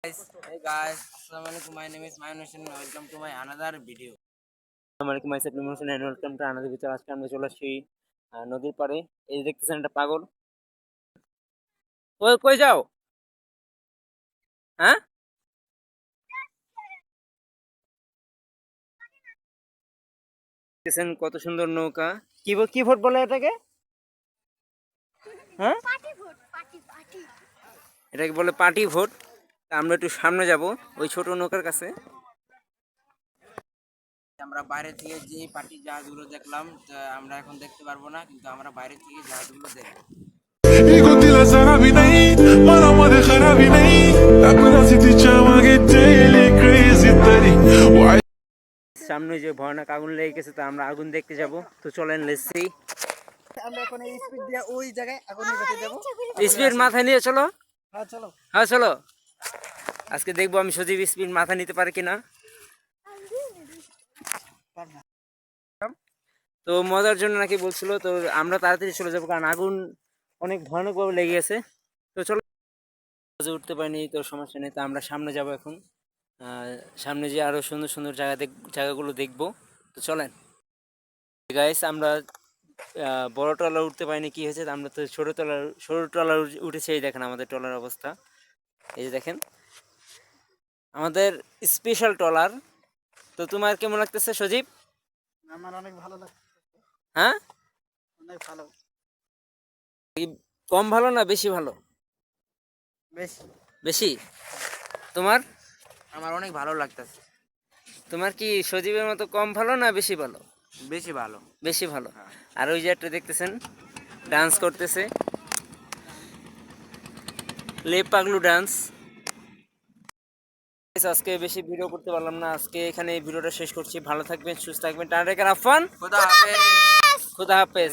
Hey guys, Assalamualaikum. My name is Mayunis and welcome to my another video. Assalamualaikum, myself Mayunis and welcome to another video. আজকে আমরা চলে আসছি নদীর পাড়ে। এই যে দেখতেছেন একটা পাগল। কই কই যাও? হ্যাঁ? দেখতেছেন কত সুন্দর নৌকা। কি ভোট বলে এটাকে? হ্যাঁ? এটাকে বলে পার্টি ভোট। আমরা একটু সামনে যাব ওই ছোট নৌকার কাছে। আমরা বাইরে থেকে যে পার্টি জাহাজগুলো দেখলাম আমরা এখন দেখতে পারবো না, কিন্তু আমরা বাইরে থেকে জাহাজগুলো দেখবো। قلت لها سحبي نعيد مرة ما خرابي نعيد أكون عزيزي جامعة جدالي كريزي تاني সামনে যে ভয়ানক আগুন লেগে গেছে, তা আমরা আগুন দেখতে যাব। তো চলেন লেটসি। আমরা এখন এই স্পিড দিয়ে ওই জায়গায় আগুন নিভাতে যাব। স্পিড মাথায় নিয়ে চলো। হ্যাঁ চলো। হ্যাঁ চলো। আজকে দেখবো আমি সজীব স্পিড মাথা নিতে পারি কিনা। তো মজার জন্য নাকি বলছিল, তো আমরা তাড়াতাড়ি চলে যাবো কারণ আগুন অনেক ভয়ানকভাবে লেগে গেছে। তো চলো, উঠতে পারিনি তো সমস্যা নেই। তো আমরা সামনে যাব এখন। সামনে যে আরো সুন্দর সুন্দর জায়গাগুলো দেখবো। তো চলেন গাইস, আমরা বড় ট্রলার উঠতে পারিনি, কি হয়েছে আমরা তো ছোট ট্রলার উঠেছে। এই দেখেন আমাদের ট্রলার অবস্থা, এই যে দেখেন আমাদের স্পেশাল ট্রলার। তো তোমার কেমন লাগতেছে সজীব? আমার অনেক ভালো লাগছে। হ্যাঁ, অনেক ভালো। কম ভালো না বেশি ভালো? বেশি বেশি। তোমার? আমার অনেক ভালো লাগতেছে। তোমার কি সজীবের মতো কম ভালো না বেশি ভালো? বেশি ভালো। বেশি ভালো। আর ওই যে একটা দেখতেছেন ডান্স করতেছে, লেপ পাগলু ডান্স। আজকে বেশি ভিডিও করতে পারলাম না, আজকে এখানে এই ভিডিওটা শেষ করছি। ভালো থাকবেন, সুস্থ থাকবেন, টাটা, আফান, খোদা হাফেজ।